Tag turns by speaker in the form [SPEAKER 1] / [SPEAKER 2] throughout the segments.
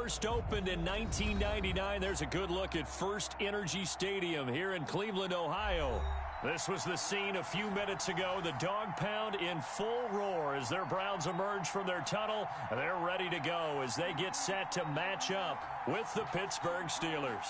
[SPEAKER 1] first opened in 1999. There's a good look at First Energy Stadium here in Cleveland, Ohio. This was the scene a few minutes ago. The dog pound in full roar as their Browns emerge from their tunnel. They're ready to go as they get set to match up with the Pittsburgh Steelers.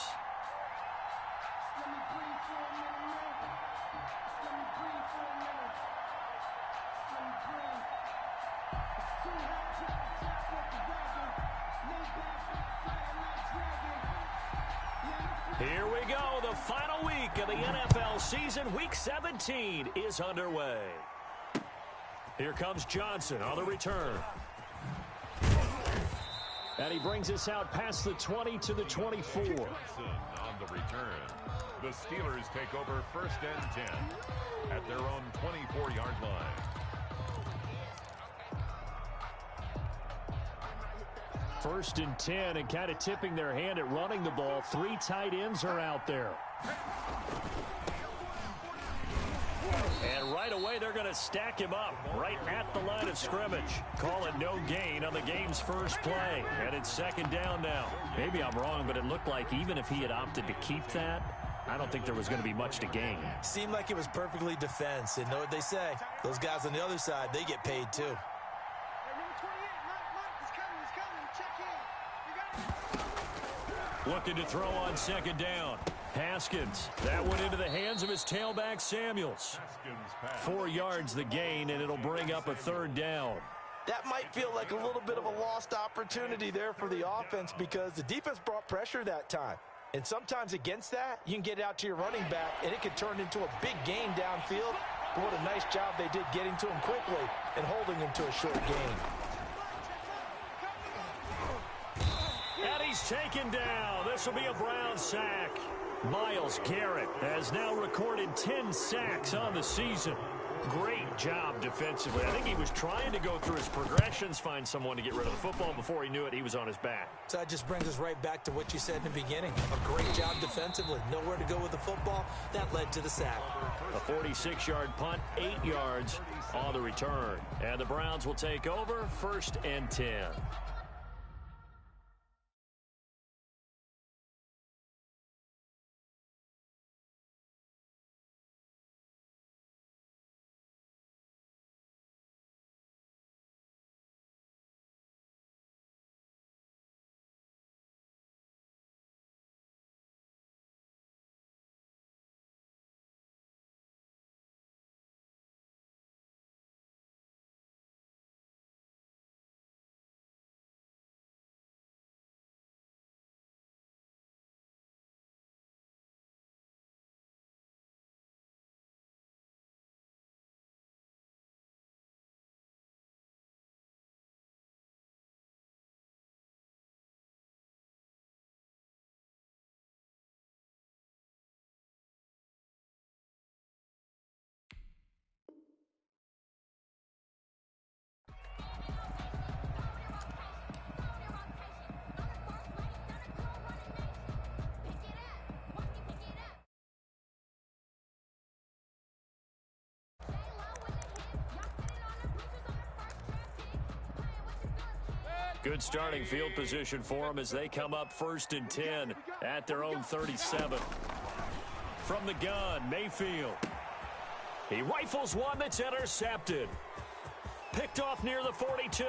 [SPEAKER 1] Here we go. The final week of the NFL season. Week 17 is underway. Here comes Johnson on the return. And he brings us out past the 20 to the 24.
[SPEAKER 2] Johnson on the return. The Steelers take over 1st and 10 at their own 24-yard line.
[SPEAKER 1] First and 10 and kind of tipping their hand at running the ball. 3 tight ends are out there. And right away they're going to stack him up right at the line of scrimmage. Call it no gain on the game's first play. And it's 2nd down now. Maybe I'm wrong, but it looked like even if he had opted to keep that, I don't think there was going to be much to gain.
[SPEAKER 3] Seemed like it was perfectly defense. And know what they say? Those guys on the other side, they get paid too.
[SPEAKER 1] Looking to throw on 2nd down. Haskins. That went into the hands of his tailback, Samuels. 4 yards the gain, and it'll bring up a 3rd down.
[SPEAKER 3] That might feel like a little bit of a lost opportunity there for the offense because the defense brought pressure that time. And sometimes against that, you can get it out to your running back, and it could turn into a big gain downfield. But what a nice job they did getting to him quickly and holding him to a short gain.
[SPEAKER 1] And he's taken down. This will be a Brown sack. Myles Garrett has now recorded 10 sacks on the season. Great job defensively. I think he was trying to go through his progressions, find someone to get rid of the football. Before he knew it, he was on his back.
[SPEAKER 3] So that just brings us right back to what you said in the beginning. A great job defensively. Nowhere to go with the football. That led to the sack.
[SPEAKER 1] A 46-yard punt, 8 yards on the return. And the Browns will take over 1st and 10. Good starting field position for them as they come up 1st and 10 at their own 37. From the gun, Mayfield. He rifles one that's intercepted. Picked off near the 42.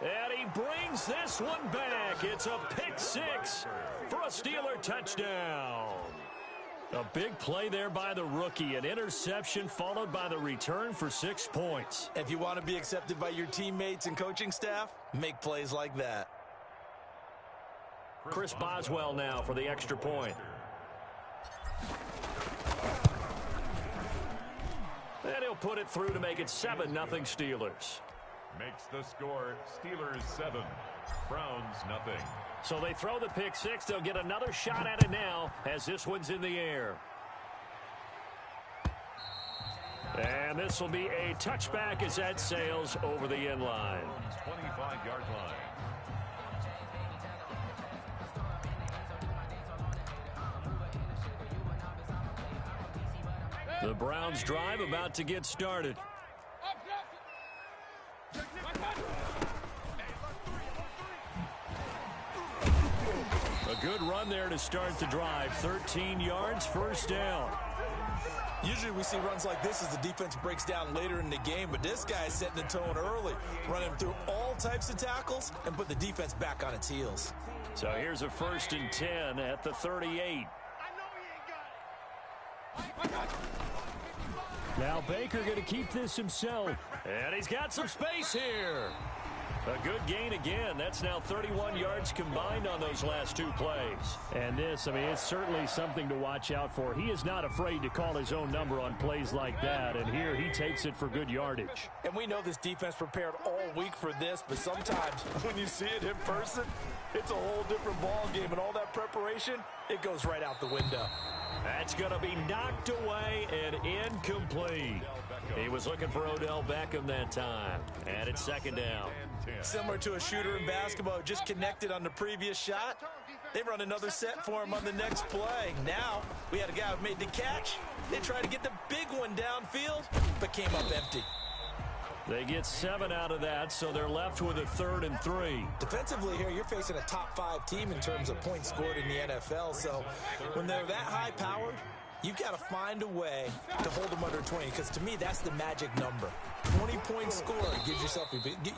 [SPEAKER 1] And he brings this one back. It's a pick 6 for a Steeler touchdown. A big play there by the rookie. An interception followed by the return for 6 points.
[SPEAKER 3] If you want to be accepted by your teammates and coaching staff, make plays like that.
[SPEAKER 1] Chris Boswell now for the extra point. And he'll put it through to make it 7-0 Steelers.
[SPEAKER 2] Makes the score Steelers 7, Browns nothing.
[SPEAKER 1] So they throw the pick 6. They'll get another shot at it now as this one's in the air. And this will be a touchback as that sails over the end line.
[SPEAKER 2] 25-yard line.
[SPEAKER 1] The Browns drive about to get started. A good run there to start the drive. 13 yards, first down.
[SPEAKER 3] Usually we see runs like this as the defense breaks down later in the game, but this guy is setting the tone early, running through all types of tackles and put the defense back on its heels.
[SPEAKER 1] So here's a 1st and 10 at the 38. Now Baker going to keep this himself. And he's got some space here. A good gain again. That's now 31 yards combined on those last 2 plays. And this, I mean, it's certainly something to watch out for. He is not afraid to call his own number on plays like that. And here he takes it for good yardage.
[SPEAKER 3] And we know this defense prepared all week for this, but sometimes when you see it in person, it's a whole different ball game. And all that preparation, it goes right out the window.
[SPEAKER 1] That's going to be knocked away and incomplete. He was looking for Odell Beckham that time. And it's 2nd down.
[SPEAKER 3] Similar to a shooter in basketball who just connected on the previous shot. They run another set for him on the next play. Now, we had a guy who made the catch. They tried to get the big one downfield, but came up empty.
[SPEAKER 1] They get 7 out of that, so they're left with a 3rd and 3.
[SPEAKER 3] Defensively here, you're facing a top 5 team in terms of points scored in the NFL. So when they're that high-powered, you've got to find a way to hold them under 20, because to me, that's the magic number. 20 points scored, you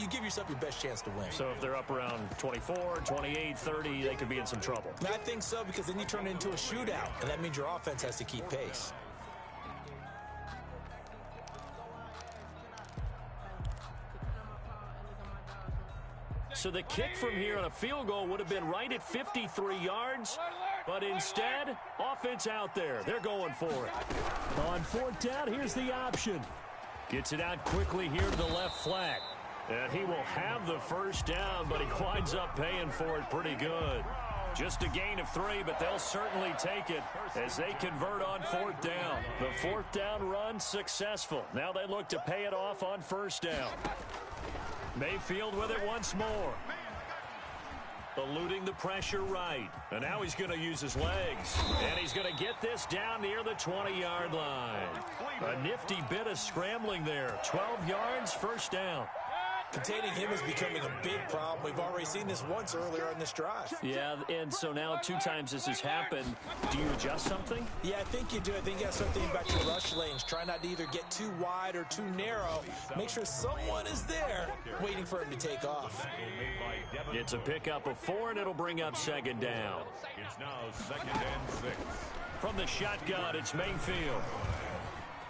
[SPEAKER 3] give yourself your best chance to win.
[SPEAKER 1] So if they're up around 24, 28, 30, they could be in some trouble.
[SPEAKER 3] I think so, because then you turn it into a shootout, and that means your offense has to keep pace.
[SPEAKER 1] So the kick from here on a field goal would have been right at 53 yards. But instead, offense out there. They're going for it. On 4th down, here's the option. Gets it out quickly here to the left flat. And he will have the 1st down, but he winds up paying for it pretty good. Just a gain of 3, but they'll certainly take it as they convert on 4th down. The 4th down run successful. Now they look to pay it off on 1st down. Mayfield with it once more. Eluding the pressure right. And now he's going to use his legs. And he's going to get this down near the 20-yard line. A nifty bit of scrambling there. 12 yards, 1st down.
[SPEAKER 3] Containing him is becoming a big problem. We've already seen this once earlier in this drive.
[SPEAKER 1] Yeah, and so now 2 times this has happened. Do you adjust something?
[SPEAKER 3] Yeah, I think you do. I think you got to start thinking about your rush lanes. Try not to either get too wide or too narrow. Make sure someone is there waiting for him to take off.
[SPEAKER 1] It's a pickup of 4, and it'll bring up 2nd down.
[SPEAKER 2] It's now 2nd and 6.
[SPEAKER 1] From the shotgun, it's Mayfield.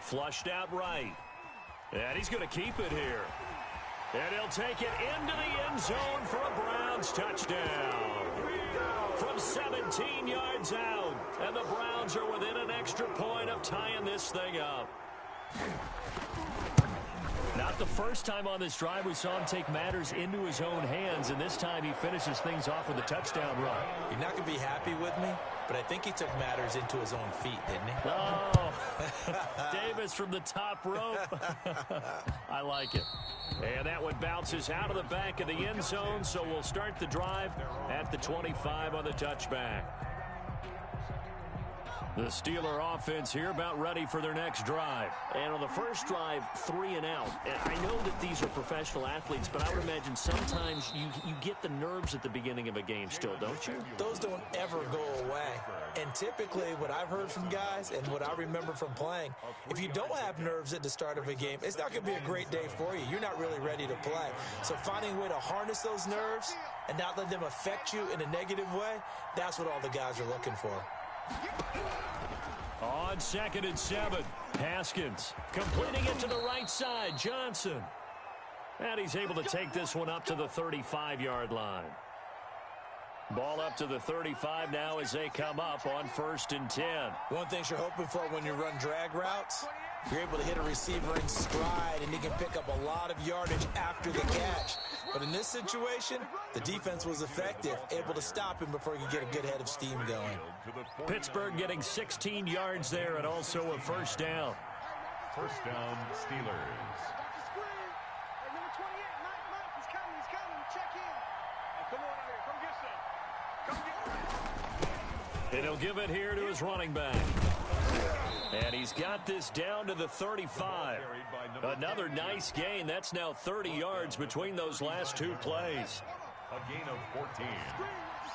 [SPEAKER 1] Flushed out right. And he's going to keep it here. And he'll take it into the end zone for a Browns touchdown. From 17 yards out. And the Browns are within an extra point of tying this thing up. Not the first time on this drive we saw him take matters into his own hands, and this time he finishes things off with a touchdown run.
[SPEAKER 3] You're not going to be happy with me, but I think he took matters into his own feet, didn't he?
[SPEAKER 1] Oh, Davis from the top rope. I like it. And that one bounces out of the back of the end zone, so we'll start the drive at the 25 on the touchback. The Steeler offense here about ready for their next drive. And on the first drive, 3 and out. And I know that these are professional athletes, but I would imagine sometimes you get the nerves at the beginning of a game still, don't you?
[SPEAKER 3] Those don't ever go away. And typically what I've heard from guys and what I remember from playing, if you don't have nerves at the start of a game, it's not going to be a great day for you. You're not really ready to play. So finding a way to harness those nerves and not let them affect you in a negative way, that's what all the guys are looking for.
[SPEAKER 1] On 2nd and 7, Haskins completing it to the right side. Johnson. And he's able to take this one up to the 35-yard line. Ball up to the 35 now as they come up on 1st and 10.
[SPEAKER 3] One thing you're hoping for when you run drag routes, you're able to hit a receiver in stride and he can pick up a lot of yardage after the catch. But in this situation, the defense was effective, able to stop him before he could get a good head of steam going.
[SPEAKER 1] Pittsburgh getting 16 yards there and also a 1st down.
[SPEAKER 2] 1st down, Steelers.
[SPEAKER 1] And he'll give it here to his running back. And he's got this down to the 35. Another nice gain. That's now 30 yards between those last 2 plays.
[SPEAKER 2] A gain of 14.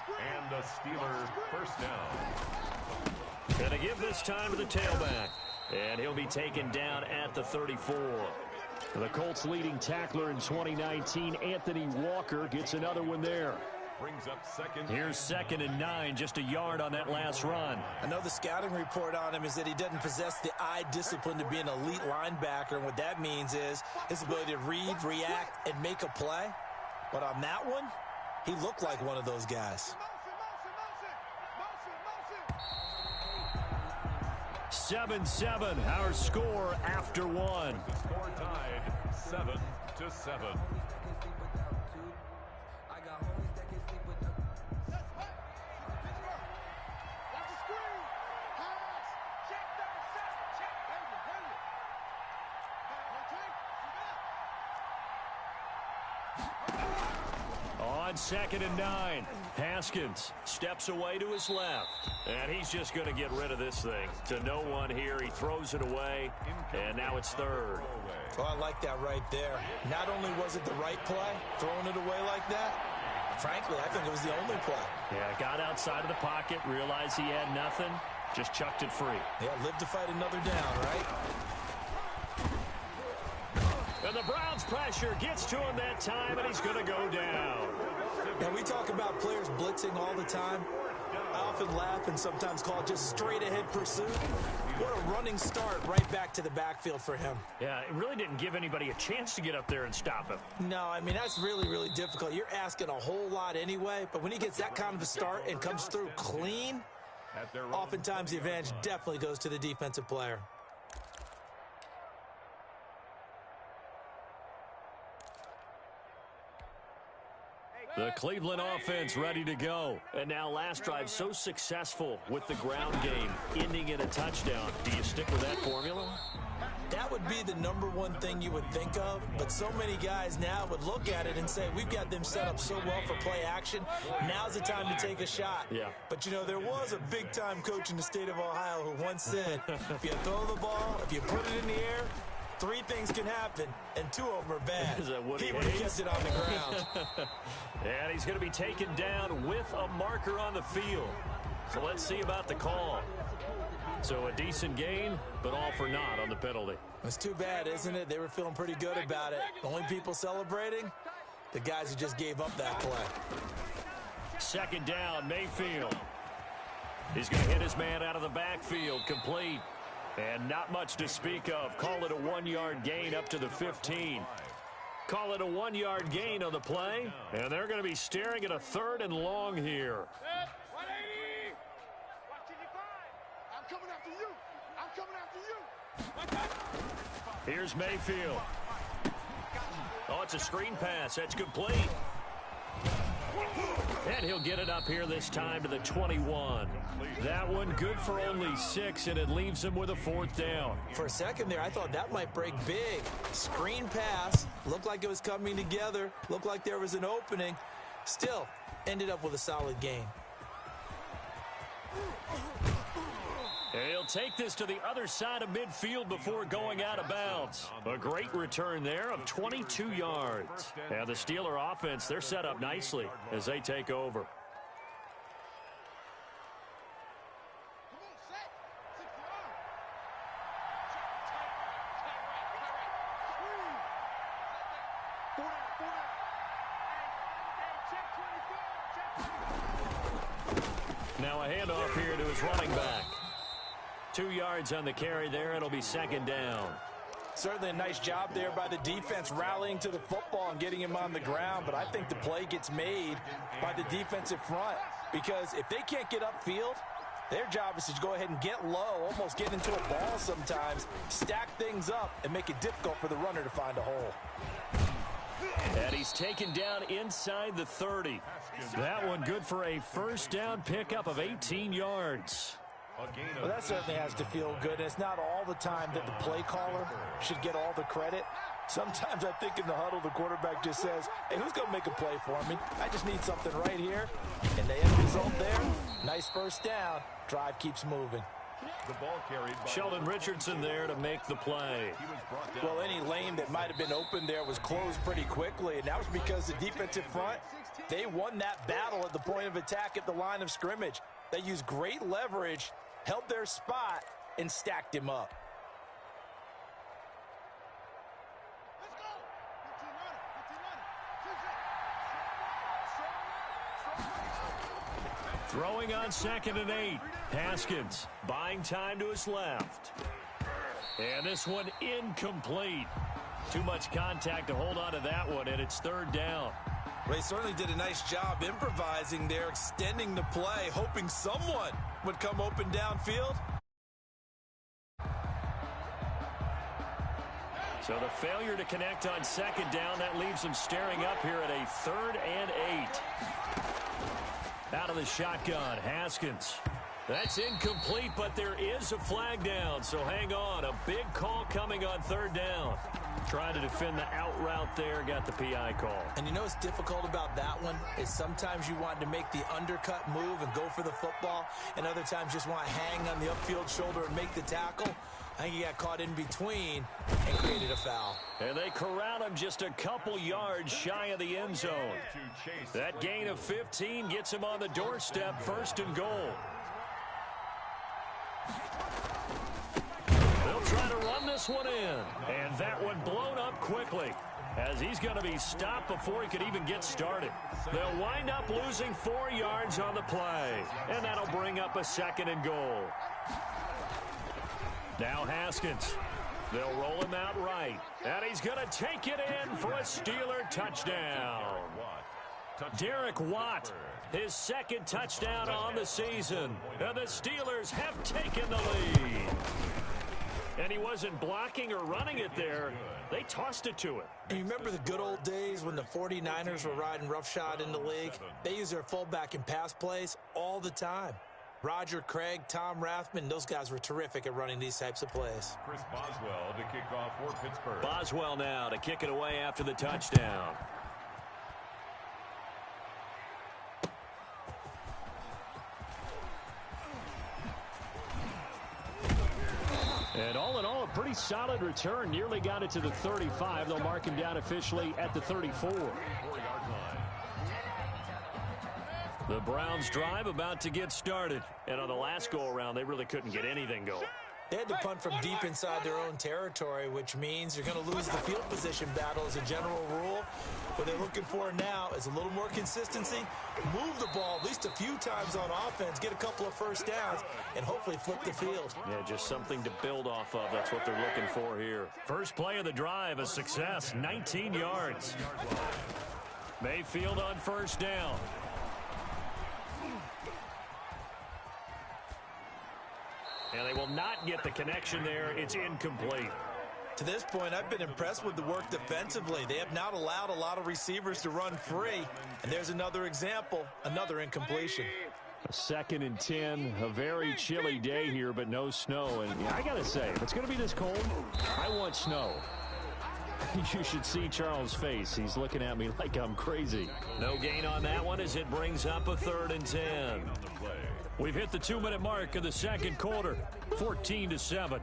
[SPEAKER 2] And the Steelers first down.
[SPEAKER 1] Gonna give this time to the tailback. And he'll be taken down at the 34. The Colts' leading tackler in 2019, Anthony Walker, gets another one there.
[SPEAKER 2] Brings up second.
[SPEAKER 1] Here's 2nd and 9, just a yard on that last run.
[SPEAKER 3] I know the scouting report on him is that he doesn't possess the eye discipline to be an elite linebacker, and what that means is his ability to read, react, and make a play. But on that one, he looked like one of those guys.
[SPEAKER 1] 7-7, our score after one.
[SPEAKER 2] The score tied 7-7.
[SPEAKER 1] On 2nd and 9, Haskins steps away to his left, and he's just going to get rid of this thing. To no one here, he throws it away, and now it's 3rd.
[SPEAKER 3] Oh, I like that right there. Not only was it the right play, throwing it away like that, frankly, I think it was the only play.
[SPEAKER 1] Yeah, got outside of the pocket, realized he had nothing, just chucked it free.
[SPEAKER 3] Yeah, live to fight another down, right?
[SPEAKER 1] And the Browns' pressure gets to him that time, and he's going to go down.
[SPEAKER 3] Now, we talk about players blitzing all the time. I often laugh and sometimes call it just straight-ahead pursuit. What a running start right back to the backfield for him.
[SPEAKER 1] Yeah, it really didn't give anybody a chance to get up there and stop him.
[SPEAKER 3] No, I mean, that's really, really difficult. You're asking a whole lot anyway, but when he gets that kind of a start and comes through clean, oftentimes the advantage definitely goes to the defensive player.
[SPEAKER 1] The Cleveland offense ready to go. And now last drive so successful with the ground game, ending in a touchdown. Do you stick with that formula?
[SPEAKER 3] That would be the #1 thing you would think of, but so many guys now would look at it and say, we've got them set up so well for play action. Now's the time to take a shot.
[SPEAKER 1] Yeah.
[SPEAKER 3] But, you know, there was a big-time coach in the state of Ohio who once said, if you throw the ball, if you put it in the air, 3 things can happen, and 2 of them are bad.
[SPEAKER 1] Is that Woody
[SPEAKER 3] he would have
[SPEAKER 1] Hayes?
[SPEAKER 3] kept it on the ground.
[SPEAKER 1] And he's going to be taken down with a marker on the field. So let's see about the call. So a decent gain, but all for naught on the penalty.
[SPEAKER 3] It's too bad, isn't it? They were feeling pretty good about it. The only people celebrating, the guys who just gave up that play.
[SPEAKER 1] 2nd down, Mayfield. He's going to hit his man out of the backfield, complete. And not much to speak of. Call it a 1-yard gain up to the 15. Call it a 1-yard gain on the play. And they're going to be staring at a 3rd and long here.
[SPEAKER 4] 180. What can you find? I'm coming after you. I'm coming after you.
[SPEAKER 1] Here's Mayfield. Oh, it's a screen pass. That's complete. And he'll get it up here this time to the 21. That one good for only 6, and it leaves him with a 4th down.
[SPEAKER 3] For a second there, I thought that might break big. Screen pass. Looked like it was coming together. Looked like there was an opening. Still, ended up with a solid gain.
[SPEAKER 1] He'll take this to the other side of midfield before going out of bounds. A great return there of 22 yards. And the Steeler offense, they're set up nicely as they take over. Now a handoff here to his running back. 2 yards on the carry there. It'll be 2nd down.
[SPEAKER 3] Certainly a nice job there by the defense rallying to the football and getting him on the ground, but I think the play gets made by the defensive front because if they can't get upfield, their job is to go ahead and get low, almost get into a ball sometimes, stack things up, and make it difficult for the runner to find a hole.
[SPEAKER 1] And he's taken down inside the 30. That one good for a 1st down pickup of 18 yards.
[SPEAKER 3] Well, that certainly has to feel good, and it's not all the time that the play caller should get all the credit. Sometimes I think in the huddle, the quarterback just says, hey, who's going to make a play for me? I just need something right here. And the end result there, nice 1st down. Drive keeps moving.
[SPEAKER 2] The ball carried by
[SPEAKER 1] Sheldon Richardson there to make the play.
[SPEAKER 2] He was brought down.
[SPEAKER 3] Well, any lane that might have been open there was closed pretty quickly, and that was because the defensive front, they won that battle at the point of attack at the line of scrimmage. They used great leverage, held their spot, and stacked him up.
[SPEAKER 1] Throwing on 2nd and 8. Haskins buying time to his left. And this one incomplete. Too much contact to hold on to that one, and it's 3rd down.
[SPEAKER 3] Well, he certainly did a nice job improvising there, extending the play, hoping someone would come open downfield.
[SPEAKER 1] So the failure to connect on 2nd down, that leaves him staring up here at a 3rd and 8. Out of the shotgun, Haskins. That's incomplete, but there is a flag down, so hang on. A big call coming on 3rd down. Trying to defend the out route there, got the PI call.
[SPEAKER 3] And you know what's difficult about that one is sometimes you want to make the undercut move and go for the football, and other times just want to hang on the upfield shoulder and make the tackle. I think he got caught in between and created a foul.
[SPEAKER 1] And they corral him just a couple yards shy of the end zone. That gain of 15 gets him on the doorstep, 1st and goal. They'll try to run this one in. And that one blown up quickly, as he's going to be stopped before he could even get started. They'll wind up losing 4 yards on the play. And that'll bring up a 2nd and goal. Now Haskins. They'll roll him out right. And he's going to take it in for a Steeler touchdown. Derek Watt, his 2nd touchdown on the season. And the Steelers have taken the lead. And he wasn't blocking or running it there. They tossed it to him.
[SPEAKER 3] And you remember the good old days when the 49ers were riding roughshod in the league? They used their fullback in pass plays all the time. Roger Craig, Tom Rathman, those guys were terrific at running these types of plays.
[SPEAKER 2] Chris Boswell to kick off for Pittsburgh.
[SPEAKER 1] Boswell now to kick it away after the touchdown. And all in all, a pretty solid return. Nearly got it to the 35. They'll mark him down officially at the 34.
[SPEAKER 2] 4-yard line.
[SPEAKER 1] The Browns drive about to get started. And on the last go-around, they really couldn't get anything going.
[SPEAKER 3] They had to punt from deep inside their own territory, which means you're going to lose the field position battle as a general rule. What they're looking for now is a little more consistency, move the ball at least a few times on offense, get a couple of first downs, and hopefully flip the field.
[SPEAKER 1] Yeah, just something to build off of. That's what they're looking for here. First play of the drive, a success, 19 yards. Mayfield on 1st down. And they will not get the connection there. It's incomplete.
[SPEAKER 3] To this point, I've been impressed with the work defensively. They have not allowed a lot of receivers to run free. And there's another example, another incompletion.
[SPEAKER 1] A 2nd and 10, a very chilly day here, but no snow. And yeah, I got to say, if it's going to be this cold, I want snow. You should see Charles' face. He's looking at me like I'm crazy. No gain on that one as it brings up a 3rd and 10. We've hit the 2-minute mark of the 2nd quarter, 14-7.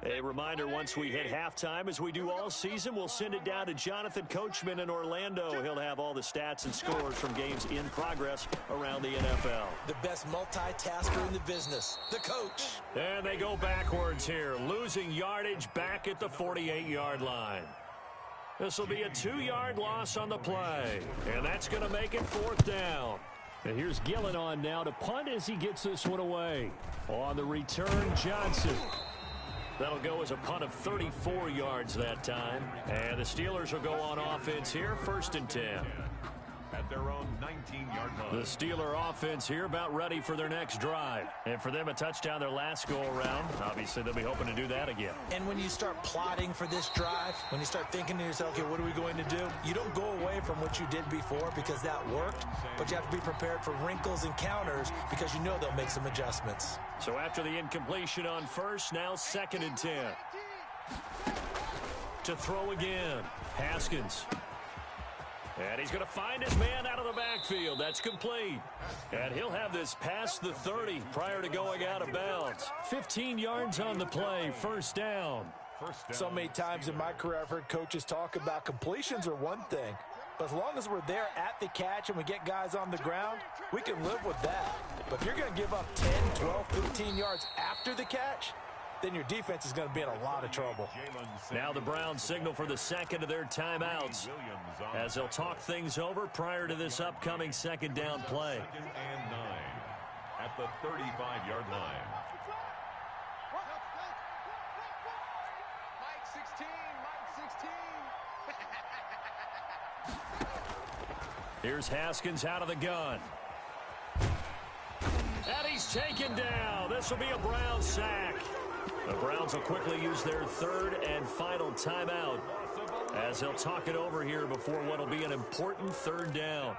[SPEAKER 1] A reminder, once we hit halftime, as we do all season, we'll send it down to Jonathan Coachman in Orlando. He'll have all the stats and scores from games in progress around the NFL.
[SPEAKER 3] The best multitasker in the business, the coach.
[SPEAKER 1] And they go backwards here, losing yardage back at the 48-yard line. This will be a 2-yard loss on the play, and that's going to make it 4th down. And here's Gillen on now to punt as he gets this one away. On the return, Johnson. That'll go as a punt of 34 yards that time. And the Steelers will go on offense here, 1st and 10.
[SPEAKER 2] At their own 19-yard line.
[SPEAKER 1] The Steeler offense here about ready for their next drive. And for them, a touchdown their last go-around. Obviously, they'll be hoping to do that again.
[SPEAKER 3] And when you start plotting for this drive, when you start thinking to yourself, okay, what are we going to do? You don't go away from what you did before because that worked, but you have to be prepared for wrinkles and counters because you know they'll make some adjustments.
[SPEAKER 1] So after the incompletion on 1st, now 2nd and 10. To throw again, Haskins. And he's going to find his man out of the backfield. That's complete. And he'll have this past the 30 prior to going out of bounds. 15 yards on the play, first down.
[SPEAKER 3] So many times in my career I've heard coaches talk about completions are one thing. But as long as we're there at the catch and we get guys on the ground, we can live with that. But if you're going to give up 10, 12, 15 yards after the catch, then your defense is going to be in a lot of trouble.
[SPEAKER 1] Now the Browns signal for the second of their timeouts as they'll talk things over prior to this upcoming second down play.
[SPEAKER 2] 2nd and 9 at the 35-yard line.
[SPEAKER 4] Mike 16, Mike 16.
[SPEAKER 1] Here's Haskins out of the gun. And he's taken down. This will be a Browns sack. The Browns will quickly use their third and final timeout as they'll talk it over here before what will be an important third down.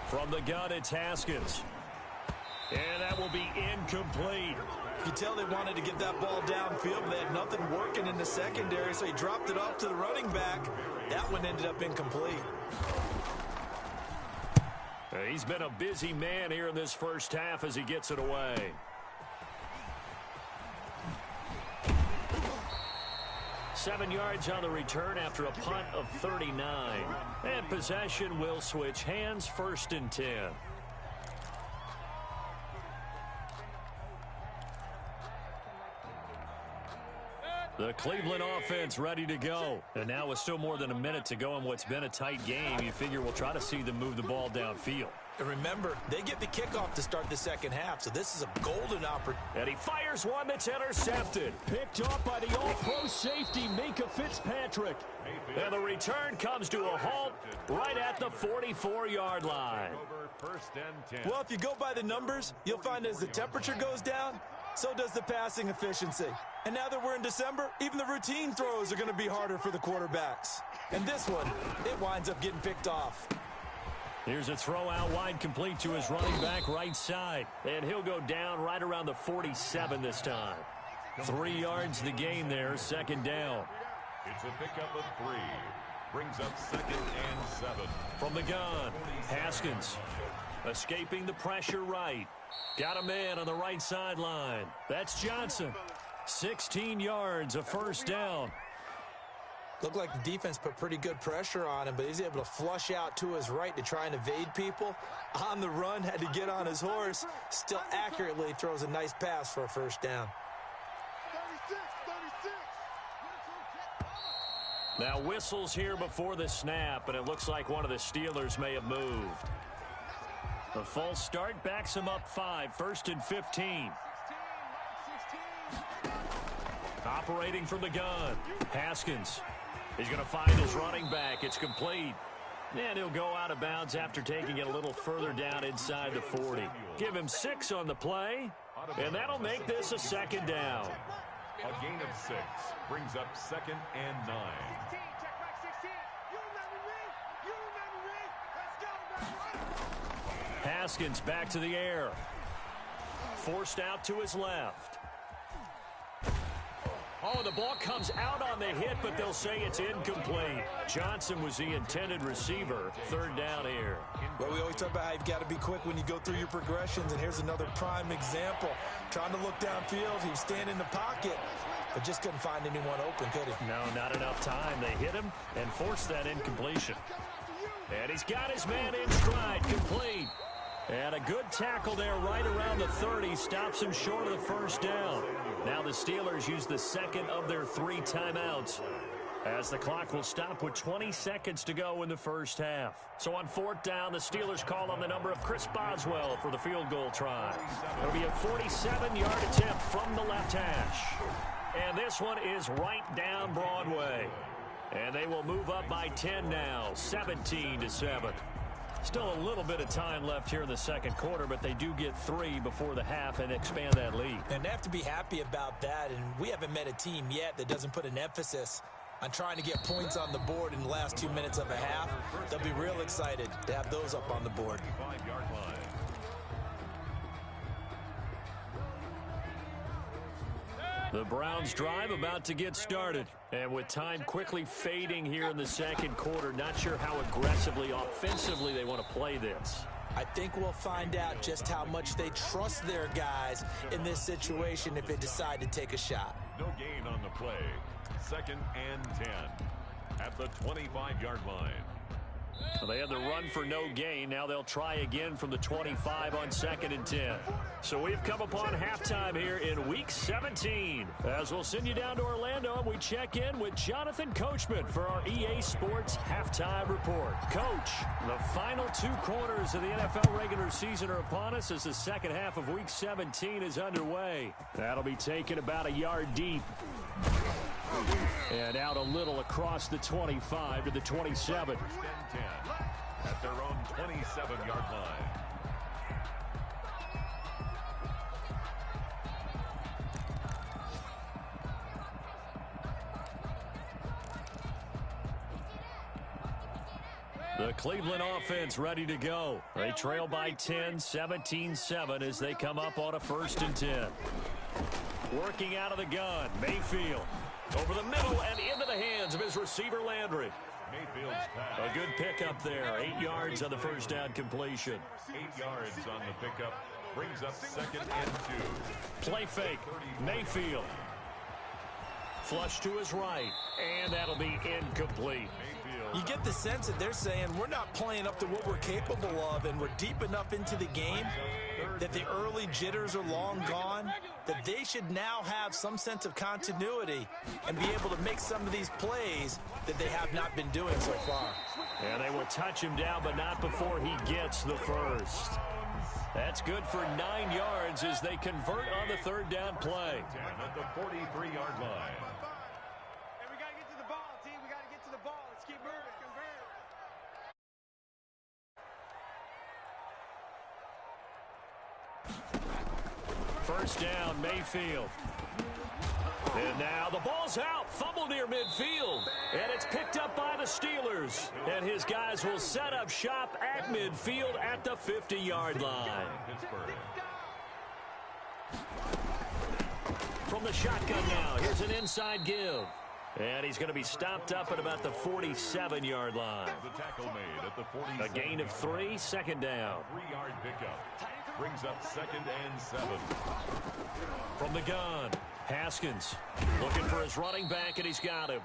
[SPEAKER 1] From the gun, it's Haskins. And that will be incomplete.
[SPEAKER 3] You can tell they wanted to get that ball downfield, but they had nothing working in the secondary, so he dropped it off to the running back. That one ended up incomplete.
[SPEAKER 1] He's been a busy man here in this first half as he gets it away. Seven yards on the return after a punt of 39. And possession will switch hands, 1st and 10. The Cleveland offense ready to go. And now with still more than a minute to go in what's been a tight game, you figure we'll try to see them move the ball downfield.
[SPEAKER 3] And remember, they get the kickoff to start the second half, so this is a golden opportunity.
[SPEAKER 1] And he fires one that's intercepted. Picked off by the all-pro safety, Minka Fitzpatrick. And the return comes to a halt right at the 44-yard line.
[SPEAKER 2] 1st and 10.
[SPEAKER 3] Well, if you go by the numbers, you'll find as the temperature goes down, so does the passing efficiency. And now that we're in December, even the routine throws are going to be harder for the quarterbacks. And this one, it winds up getting picked off.
[SPEAKER 1] Here's a throw out wide, complete to his running back right side. And he'll go down right around the 47 this time. 3 yards the gain there, 2nd down.
[SPEAKER 2] It's a pickup of 3. Brings up 2nd and 7.
[SPEAKER 1] From the gun, Haskins escaping the pressure right. Got a man on the right sideline. That's Johnson. 16 yards, a 1st down.
[SPEAKER 3] Looked like the defense put pretty good pressure on him, but he's able to flush out to his right to try and evade people. On the run, had to get on his horse. Still accurately throws a nice pass for a 1st down.
[SPEAKER 4] 36, 36.
[SPEAKER 1] Now whistles here before the snap, and it looks like one of the Steelers may have moved. The false start backs him up 5, 1st and 15. Operating from the gun, Haskins. He's going to find his running back. It's complete. And he'll go out of bounds after taking it a little further down inside the 40. Give him 6 on the play, and that'll make this a 2nd down.
[SPEAKER 2] A gain of 6 brings up 2nd and 9.
[SPEAKER 4] 16, check back 16. You remember me? You remember me? Let's go, baby.
[SPEAKER 1] Haskins back to the air. Forced out to his left. Oh, the ball comes out on the hit, but they'll say it's incomplete. Johnson was the intended receiver. 3rd down here.
[SPEAKER 3] Well, we always talk about how you've got to be quick when you go through your progressions, and here's another prime example. Trying to look downfield, he was standing in the pocket, but just couldn't find anyone open, could he?
[SPEAKER 1] No, not enough time. They hit him and forced that incompletion. And he's got his man in stride, complete. And a good tackle there right around the 30. Stops him short of the 1st down. Now the Steelers use the 2nd of their 3 timeouts, as the clock will stop with 20 seconds to go in the 1st half. So on 4th down, the Steelers call on the number of Chris Boswell for the field goal try. It'll be a 47-yard attempt from the left hash. And this one is right down Broadway. And they will move up by 10 now, 17-7. Still a little bit of time left here in the second quarter, but they do get 3 before the half and expand that lead.
[SPEAKER 3] And they have to be happy about that, and we haven't met a team yet that doesn't put an emphasis on trying to get points on the board in the last 2 minutes of a half. They'll be real excited to have those up on the board.
[SPEAKER 2] 5-yard line.
[SPEAKER 1] The Browns drive about to get started. And with time quickly fading here in the second quarter, not sure how aggressively, offensively they want to play this.
[SPEAKER 3] I think we'll find out just how much they trust their guys in this situation if they decide to take a shot.
[SPEAKER 2] No gain on the play. 2nd and 10 at the 25-yard line.
[SPEAKER 1] Well, they had the run for no gain. Now they'll try again from the 25 on 2nd and 10. So we've come upon halftime here in Week 17. As we'll send you down to Orlando, and we check in with Jonathan Coachman for our EA Sports Halftime Report. Coach, the final 2 quarters of the NFL regular season are upon us as the second half of Week 17 is underway. That'll be taken about a yard deep. And out a little across the 25 to the 27.
[SPEAKER 2] 1st and 10 at their own 27-yard line.
[SPEAKER 1] The Cleveland offense ready to go. They trail by 10, 17-7 as they come up on a 1st and 10. Working out of the gun, Mayfield. Over the middle and into the hands of his receiver, Landry.
[SPEAKER 2] Mayfield's pass.
[SPEAKER 1] A good pickup there. 8 yards on the first down completion.
[SPEAKER 2] 8 yards on the pickup. Brings up 2nd and 2.
[SPEAKER 1] Play fake. Mayfield. Flush to his right. And that'll be incomplete.
[SPEAKER 3] You get the sense that they're saying we're not playing up to what we're capable of, and we're deep enough into the game that the early jitters are long gone, that they should now have some sense of continuity and be able to make some of these plays that they have not been doing so far.
[SPEAKER 1] And they will touch him down, but not before he gets the first. That's good for 9 yards as they convert on the 3rd down play.
[SPEAKER 2] At the 43-yard line.
[SPEAKER 4] And we got to get to the ball, team. We got to get to the ball. Let's keep moving.
[SPEAKER 1] First down, Mayfield. And now the ball's out. Fumble near midfield. And it's picked up by the Steelers. And his guys will set up shop at midfield at the 50-yard line.
[SPEAKER 2] Pittsburgh.
[SPEAKER 1] From the shotgun now, here's an inside give. And he's going to be stopped up at about the 47-yard line.
[SPEAKER 2] The tackle made at the 47.
[SPEAKER 1] A gain of 3, 2nd down.
[SPEAKER 2] 3-yard pickup. Brings up 2nd and 7.
[SPEAKER 1] From the gun, Haskins looking for his running back, and he's got him.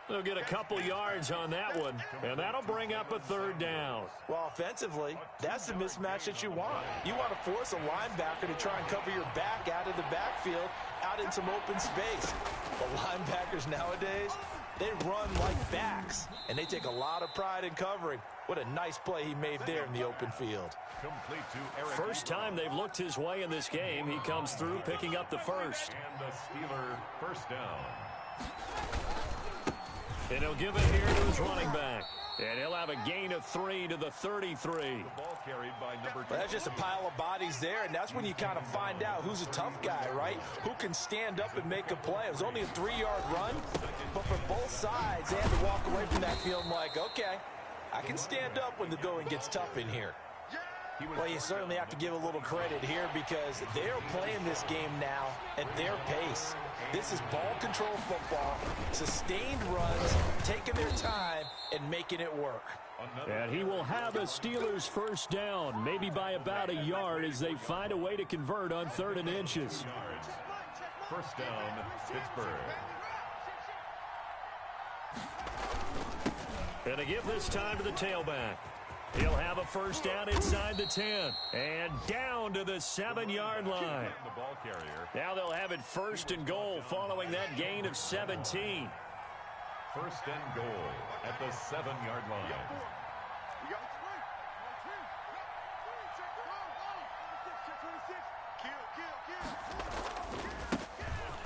[SPEAKER 1] They'll get a couple yards on that one, and that'll bring up a 3rd down.
[SPEAKER 3] Well, offensively, that's the mismatch that you want. You want to force a linebacker to try and cover your back out of the backfield, out in some open space. The linebackers nowadays, they run like backs, and they take a lot of pride in covering. What a nice play he made there in the open field.
[SPEAKER 2] Complete to Eric.
[SPEAKER 1] First time they've looked his way in this game. He comes through picking up the first.
[SPEAKER 2] And the Steeler first down.
[SPEAKER 1] And he'll give it here to his running back. And he'll have a gain of 3 to the 33.
[SPEAKER 2] The ball carried by number 2.
[SPEAKER 3] Well, that's just a pile of bodies there, and that's when you kind of find out who's a tough guy, right? Who can stand up and make a play. It was only a 3-yard run, but for both sides, they had to walk away from that feeling like, okay, I can stand up when the going gets tough in here. Well, you certainly have to give a little credit here because they're playing this game now at their pace. This is ball control football, sustained runs, taking their time, and making it work.
[SPEAKER 1] And he will have a Steelers first down, maybe by about a yard as they find a way to convert on 3rd and inches.
[SPEAKER 2] First down, Pittsburgh.
[SPEAKER 1] And to give this time to the tailback. He'll have a first down inside the 10 and down to the 7-yard line.
[SPEAKER 2] The ball carrier.
[SPEAKER 1] Now they'll have it 1st and goal following that gain of 17.
[SPEAKER 2] First and goal at the 7-yard line.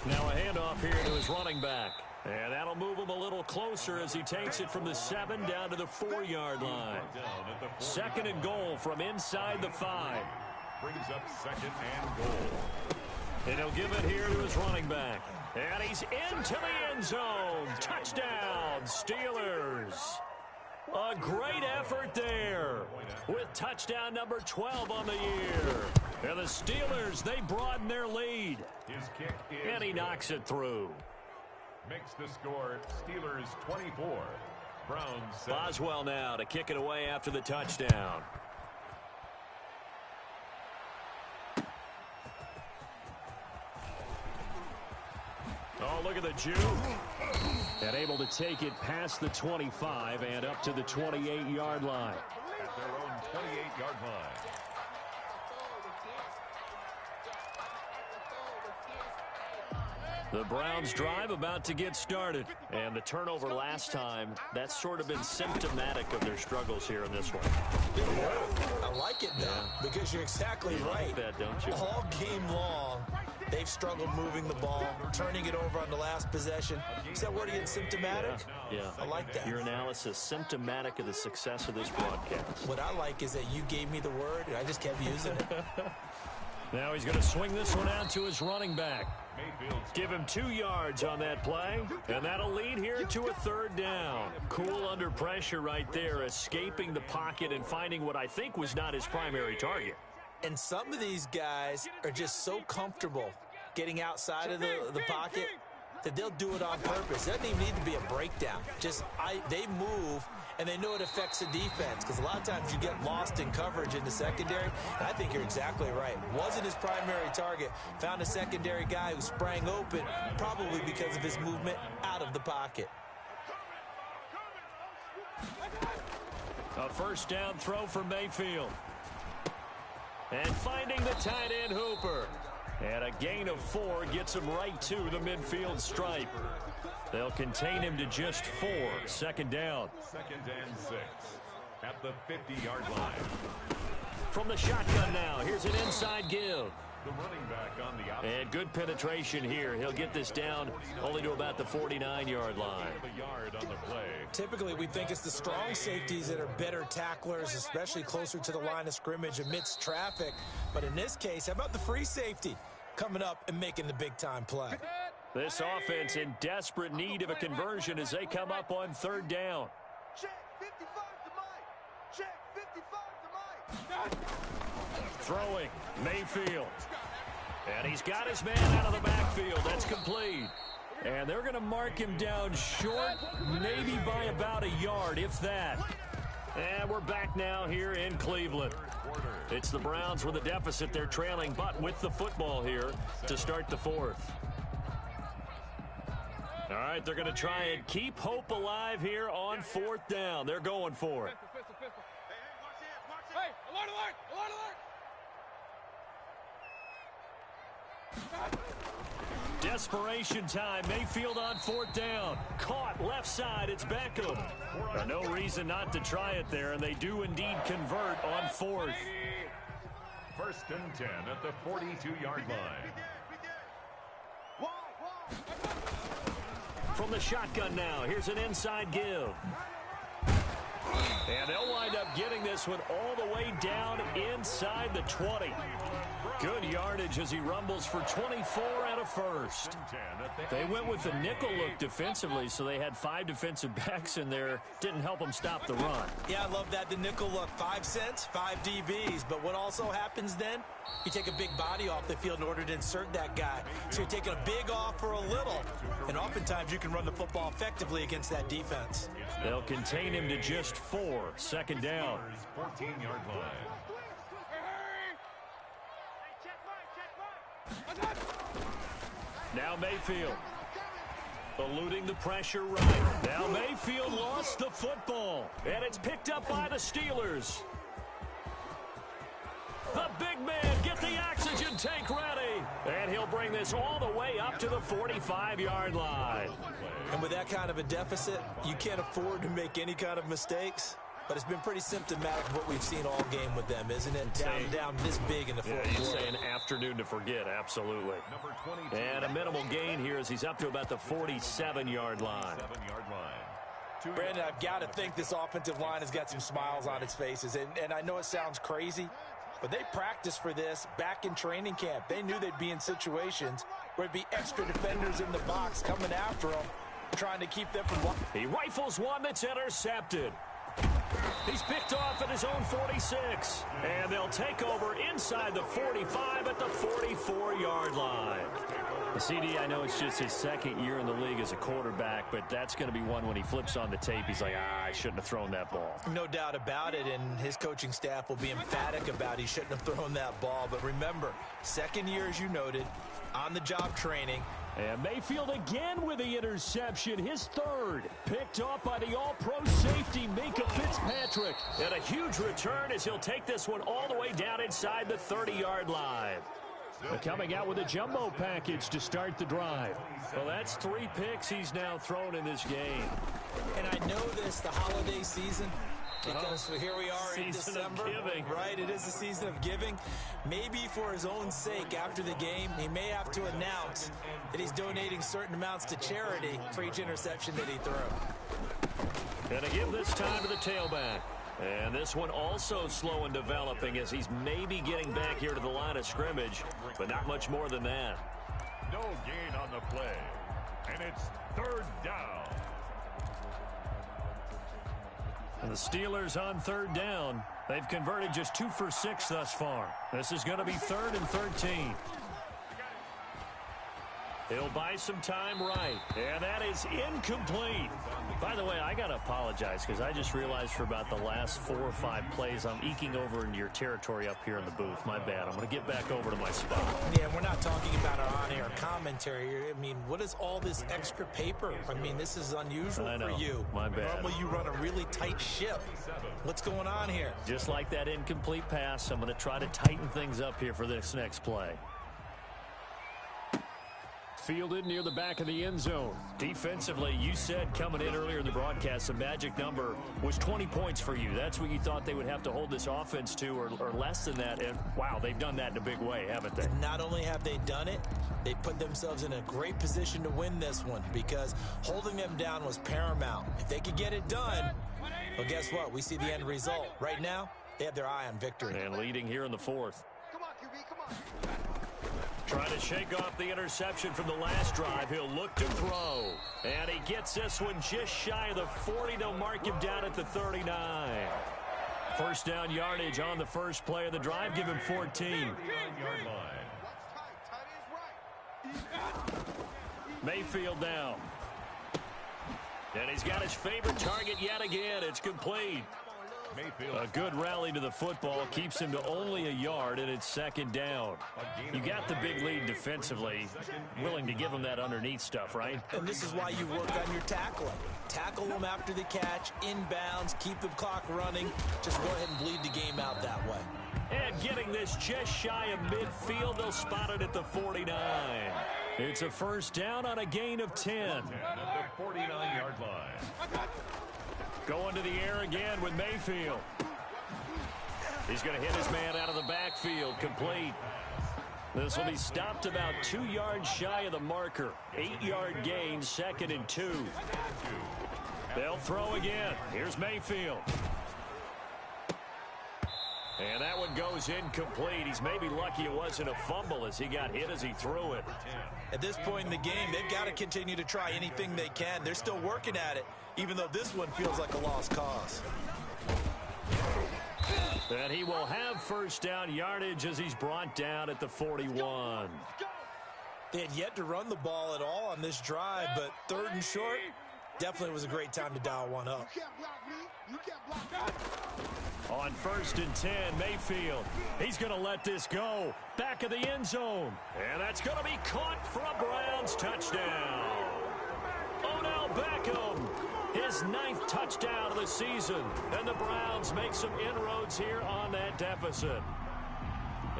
[SPEAKER 1] Now a handoff here to his running back. And that'll move him a little closer as he takes it from the 7 down to the 4-yard line. Second and goal from inside the 5.
[SPEAKER 2] Brings up second and goal.
[SPEAKER 1] And he'll give it here to his running back. And he's into the end zone. Touchdown, Steelers. A great effort there with touchdown number 12 on the year. And the Steelers, they broaden their lead.
[SPEAKER 2] His kick is
[SPEAKER 1] and he knocks it through.
[SPEAKER 2] Makes the score Steelers 24. Browns 7.
[SPEAKER 1] Boswell now to kick it away after the touchdown. Oh, look at the Jew. And able to take it past the 25 and up to the 28-yard line.
[SPEAKER 2] At their own 28-yard line.
[SPEAKER 1] The Browns drive about to get started. And the turnover last time, that's sort of been symptomatic of their struggles here in this one.
[SPEAKER 3] I like it, though, because you're exactly right.
[SPEAKER 1] Like that, don't you?
[SPEAKER 3] All game long, they've struggled moving the ball, turning it over on the last possession. Is that word again, symptomatic?
[SPEAKER 1] Yeah.
[SPEAKER 3] I like that.
[SPEAKER 1] Your analysis, symptomatic of the success of this broadcast.
[SPEAKER 3] What I like is that you gave me the word, and I just kept using it.
[SPEAKER 1] Now he's going to swing this one out to his running back. Give him 2 yards on that play, and that'll lead here to a 3rd down. Cool under pressure right there, escaping the pocket and finding what I think was not his primary target.
[SPEAKER 3] And some of these guys are just so comfortable getting outside of the pocket that they'll do it on purpose. It doesn't even need to be a breakdown. They move, and they know it affects the defense, because a lot of times you get lost in coverage in the secondary. And I think you're exactly right. Wasn't his primary target. Found a secondary guy who sprang open, probably because of his movement out of the pocket.
[SPEAKER 1] A 1st down throw for Mayfield. And finding the tight end Hooper. And a gain of 4 gets him right to the midfield stripe. They'll contain him to just 4. 2nd down.
[SPEAKER 2] 2nd and 6. At the 50-yard line.
[SPEAKER 1] From the shotgun now, here's an inside give.
[SPEAKER 2] The running back on the outside.
[SPEAKER 1] And good penetration here. He'll get this down only to about the 49-yard line.
[SPEAKER 2] A yard on the play.
[SPEAKER 3] Typically, we think it's the strong safeties that are better tacklers, especially closer to the line of scrimmage amidst traffic. But in this case, how about the free safety coming up and making the big-time play?
[SPEAKER 1] This offense in desperate need of a conversion as they come up on 3rd down.
[SPEAKER 4] Check 55 to Mike. Check 55 to Mike.
[SPEAKER 1] Throwing, Mayfield. And he's got his man out of the backfield. That's complete. And they're going to mark him down short, maybe by about a yard, if that. And we're back now here in Cleveland. It's the Browns with a deficit. They're trailing, but with the football here to start the 4th. All right, they're going to try and keep hope alive here on 4th down. They're going for it.
[SPEAKER 4] Hey, alert, alert, alert, alert.
[SPEAKER 1] Desperation time. Mayfield on 4th down. Caught left side. It's Beckham. No reason not to try it there, and they do indeed convert on 4th.
[SPEAKER 2] 1st and 10 at the 42-yard line.
[SPEAKER 1] From the shotgun now, here's an inside give. And they'll wind up getting this one all the way down inside the 20. Good yardage as he rumbles for 24 and a 1st. They went with the nickel look defensively, so they had 5 defensive backs in there. Didn't help them stop the run.
[SPEAKER 3] Yeah, I love that, the nickel look. 5 cents, 5 DBs. But what also happens then, you take a big body off the field in order to insert that guy. So you're taking a big off for a little. And oftentimes you can run the football effectively against that defense.
[SPEAKER 1] They'll contain him to just 4. 2nd down.
[SPEAKER 2] 14-yard line.
[SPEAKER 1] Now Mayfield. Eluding the pressure right. Now Mayfield lost the football. And it's picked up by the Steelers. The big man, get the oxygen tank ready. And he'll bring this all the way up to the 45-yard line.
[SPEAKER 3] And with that kind of a deficit, you can't afford to make any kind of mistakes. but it's been pretty symptomatic of what we've seen all game with them, isn't it? Down this big in the fourth
[SPEAKER 1] quarter.
[SPEAKER 3] You
[SPEAKER 1] say an afternoon to forget, absolutely. And a minimal gain here as he's up to about the 47-yard line.
[SPEAKER 3] Brandon, I've got to think this offensive line has got some smiles on its faces, and I know it sounds crazy, but they practiced for this back in training camp. They knew they'd be in situations where there'd be extra defenders in the box coming after them, trying to keep them from...
[SPEAKER 1] He rifles one that's intercepted. He's picked off at his own 46. And they'll take over inside the 45 at the 44-yard line. The CD, I know it's just his second year in the league as a quarterback, but that's going to be one when he flips on the tape. He's like, I shouldn't have thrown that ball.
[SPEAKER 3] No doubt about it, and his coaching staff will be emphatic about he shouldn't have thrown that ball. But remember, second year, as you noted, on-the-job training.
[SPEAKER 1] And Mayfield again with the interception, his third. Picked off by the all-pro safety, Minka Fitzpatrick. And a huge return as he'll take this one all the way down inside the 30-yard line. Coming out with a jumbo package to start the drive. Well, that's 3 picks he's now thrown in this game.
[SPEAKER 3] And I know this, the holiday season, because here we are in December. Right, it is the season of giving. Maybe for his own sake, after the game, he may have to announce that he's donating certain amounts to charity for each interception that he threw.
[SPEAKER 1] Gonna give this time to the tailback. And this one also slow in developing as he's maybe getting back here to the line of scrimmage, but not much more than that.
[SPEAKER 2] No gain on the play, and it's third down.
[SPEAKER 1] And the Steelers on third down. They've converted just 2 for 6 thus far. This is going to be 3rd and 13. He'll buy some time right. And that is incomplete. By the way, I got to apologize because I just realized for about the last 4 or 5 plays, I'm eking over into your territory up here in the booth. My bad. I'm going to get back over to my spot.
[SPEAKER 3] Yeah, we're not talking about our on-air commentary here. I mean, what is all this extra paper? I mean, this is unusual for you.
[SPEAKER 1] My bad.
[SPEAKER 3] Normally you run a really tight ship. What's going on here?
[SPEAKER 1] Just like that incomplete pass, I'm going to try to tighten things up here for this next play. Fielded near the back of the end zone. Defensively, you said coming in earlier in the broadcast, the magic number was 20 points for you. That's what you thought they would have to hold this offense to, or less than that. And, wow, they've done that in a big way, haven't they?
[SPEAKER 3] Not only have they done it, they put themselves in a great position to win this one because holding them down was paramount. If they could get it done, well, guess what? We see the end result. Right now, they have their eye on victory.
[SPEAKER 1] And leading here in the 4th.
[SPEAKER 4] Come on, QB, come on.
[SPEAKER 1] Trying to shake off the interception from the last drive. He'll look to throw. And he gets this one just shy of the 40. They'll mark him down at the 39. First down yardage on the first play of the drive. Give him 14. Mayfield down. And he's got his favorite target yet again. It's complete. A good rally to the football keeps him to only a yard, and it's 2nd down. You got the big lead defensively. Willing to give him that underneath stuff, right?
[SPEAKER 3] And this is why you work on your tackling. Tackle them after the catch, inbounds, keep the clock running. Just go ahead and bleed the game out that way.
[SPEAKER 1] And getting this just shy of midfield, they'll spot it at the 49. It's a first down on a gain of 10.
[SPEAKER 2] At the 49-yard line.
[SPEAKER 1] Going to the air again with Mayfield. He's going to hit his man out of the backfield. Complete. This will be stopped about 2 yards shy of the marker. 8-yard gain, 2nd and 2. They'll throw again. Here's Mayfield. And that one goes incomplete. He's maybe lucky it wasn't a fumble as he got hit as he threw it.
[SPEAKER 3] At this point in the game, they've got to continue to try anything they can. They're still working at it, even though this one feels like a lost cause.
[SPEAKER 1] And he will have first down yardage as he's brought down at the 41.
[SPEAKER 3] They had yet to run the ball at all on this drive, but 3rd and short definitely was a great time to dial one up.
[SPEAKER 4] You can't block me. You can't block me.
[SPEAKER 1] On 1st and 10, Mayfield. He's going to let this go. Back of the end zone. And that's going to be caught for a Browns touchdown. Odell Beckham, his 9th touchdown of the season. And the Browns make some inroads here on that deficit.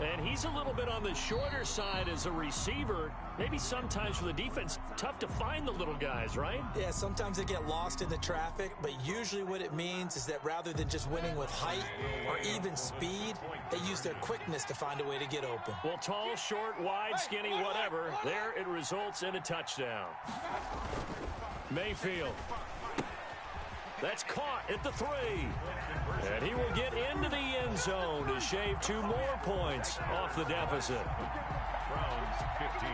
[SPEAKER 1] And he's a little bit on the shorter side as a receiver. Maybe sometimes for the defense, tough to find the little guys, right?
[SPEAKER 3] Yeah, sometimes they get lost in the traffic, but usually what it means is that rather than just winning with height or even speed, they use their quickness to find a way to get open.
[SPEAKER 1] Well, tall, short, wide, skinny, whatever. There it results in a touchdown. Mayfield. That's caught at the 3. And he will get into the end zone to shave 2 more points off the deficit.
[SPEAKER 2] Browns 15.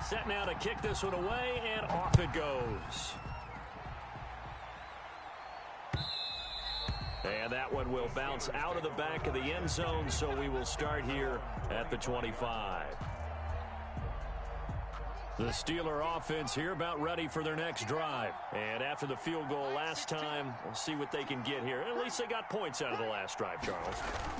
[SPEAKER 1] Set now to kick this one away, and off it goes. And that one will bounce out of the back of the end zone, so we will start here at the 25. The Steeler offense here about ready for their next drive. And after the field goal last time, we'll see what they can get here. At least they got points out of the last drive, Charles.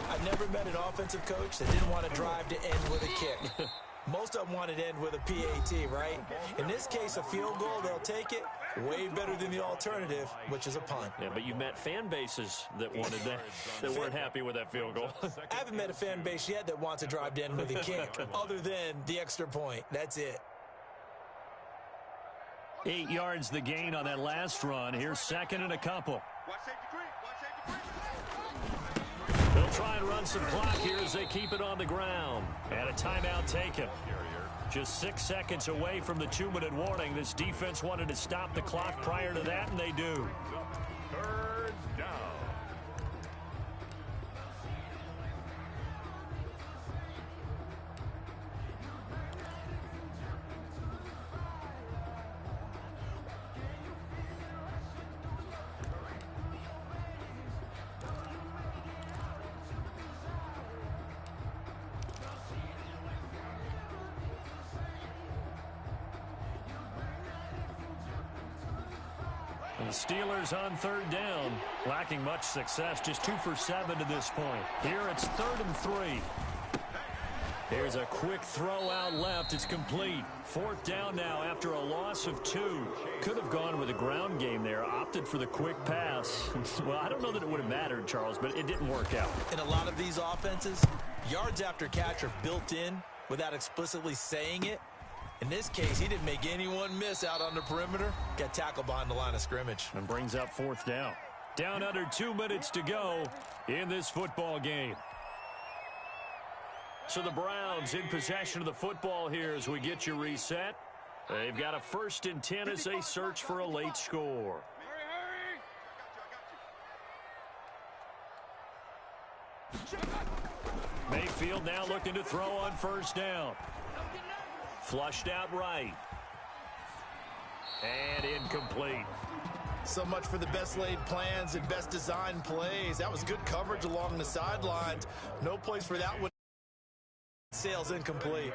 [SPEAKER 3] I've never met an offensive coach that didn't want to drive to end with a kick. Most of them wanted to end with a PAT, right? In this case, a field goal, they'll take it. Way better than the alternative, which is a punt.
[SPEAKER 1] Yeah, but you met fan bases that wanted that, that weren't happy with that field goal.
[SPEAKER 3] I haven't met a fan base yet that wants to drive to end with a kick, other than the extra point. That's it.
[SPEAKER 1] 8 yards the gain on that last run. Here's second and a couple. They'll try and run some clock here as they keep it on the ground. And a timeout taken. Just 6 seconds away from the 2-minute warning. This defense wanted to stop the clock prior to that, and they do.
[SPEAKER 2] Third down.
[SPEAKER 1] The Steelers on third down, lacking much success, just 2 for 7 to this point. Here it's 3rd and 3. Here's a quick throw out left. It's complete. 4th down now after a loss of 2. Could have gone with a ground game there. Opted for the quick pass. Well, I don't know that it would have mattered, Charles, but it didn't work out.
[SPEAKER 3] In a lot of these offenses, yards after catch are built in without explicitly saying it. In this case, he didn't make anyone miss out on the perimeter. Got tackled behind the line of scrimmage.
[SPEAKER 1] And brings up 4th down. Down under 2 minutes to go in this football game. So the Browns in possession of the football here as we get you reset. They've got a 1st and 10 as they search for a late score. Mayfield now looking to throw on 1st down. Flushed out right. And incomplete.
[SPEAKER 3] So much for the best laid plans and best designed plays. That was good coverage along the sidelines. No place for that one. Sails incomplete.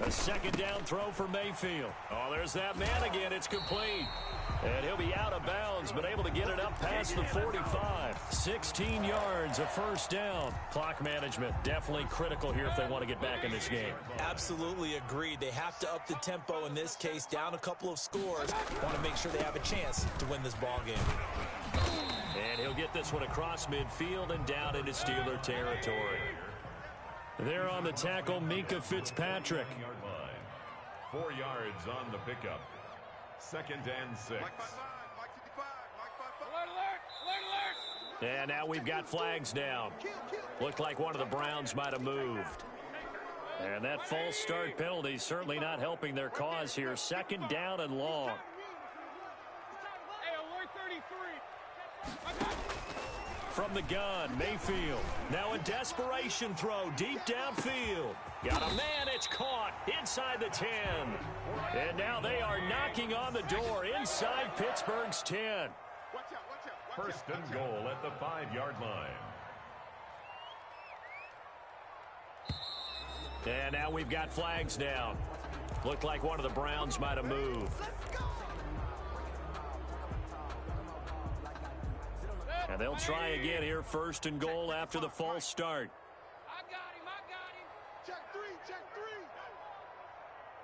[SPEAKER 1] A 2nd down throw for Mayfield. Oh, there's that man again. It's complete. And he'll be out of bounds, but able to get it up past the 45. 16 yards, a 1st down. Clock management definitely critical here if they want to get back in this game.
[SPEAKER 3] Absolutely agreed. They have to up the tempo in this case, down a couple of scores. Want to make sure they have a chance to win this ball game.
[SPEAKER 1] And he'll get this one across midfield and down into Steeler territory. There on the tackle, Minkah Fitzpatrick.
[SPEAKER 2] 4 yards on the pickup. 2nd and 6.
[SPEAKER 1] And now we've got flags down. Looked like one of the Browns might have moved. And that false start penalty certainly not helping their cause here. 2nd down and long. From the gun, Mayfield. Now a desperation throw deep downfield. Got a man, it's caught inside the 10. And now they are knocking on the door inside Pittsburgh's 10.
[SPEAKER 2] 1st and goal at the 5-yard line.
[SPEAKER 1] And now we've got flags down. Looked like one of the Browns might have moved. And they'll try again here, 1st and goal after the false start.
[SPEAKER 4] I got him. Check 3.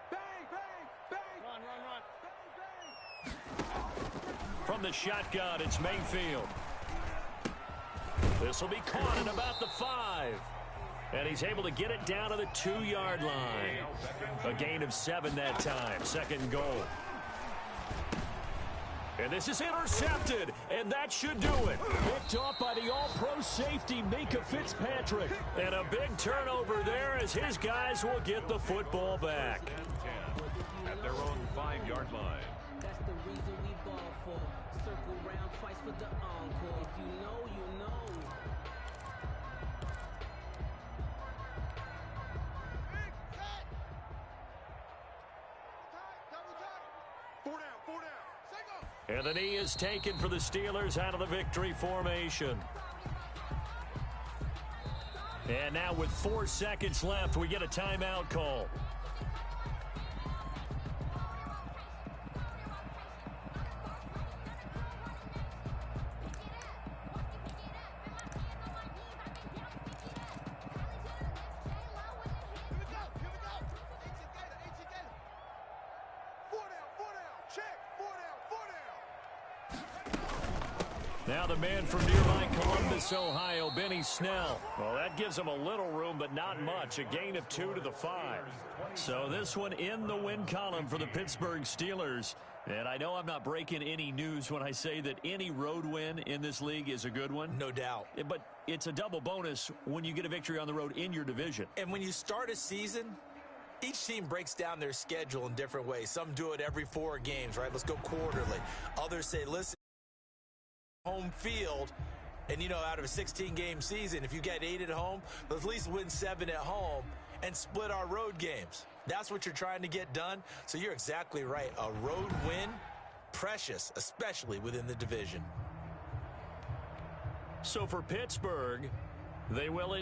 [SPEAKER 4] Bang, bang, bang.
[SPEAKER 1] From the shotgun, it's Mayfield. This will be caught at about the 5. And he's able to get it down to the 2-yard line. A gain of 7 that time. Second goal. And this is intercepted, and that should do it. Picked off by the all-pro safety, Minka Fitzpatrick. And a big turnover there as his guys will get the football back.
[SPEAKER 2] 10-10 at their own 5-yard line.
[SPEAKER 5] That's the reason we ball for. Circle round twice for the encore. If you know, you know.
[SPEAKER 1] And the knee is taken for the Steelers out of the victory formation. And now with 4 seconds left, we get a timeout call. Now the man from nearby Columbus, Ohio, Benny Snell. Well, that gives him a little room, but not much. A gain of 2 to the 5. So this one in the win column for the Pittsburgh Steelers. And I know I'm not breaking any news when I say that any road win in this league is a good one.
[SPEAKER 3] No doubt.
[SPEAKER 1] But it's a double bonus when you get a victory on the road in your division.
[SPEAKER 3] And when you start a season, each team breaks down their schedule in different ways. Some do it every 4 games, right? Let's go quarterly. Others say, listen, home field, and out of a 16-game season, if you get 8 at home, let's at least win 7 at home and split our road games. That's what you're trying to get done. So you're exactly right. A road win, precious, especially within the division.
[SPEAKER 1] So for Pittsburgh, they will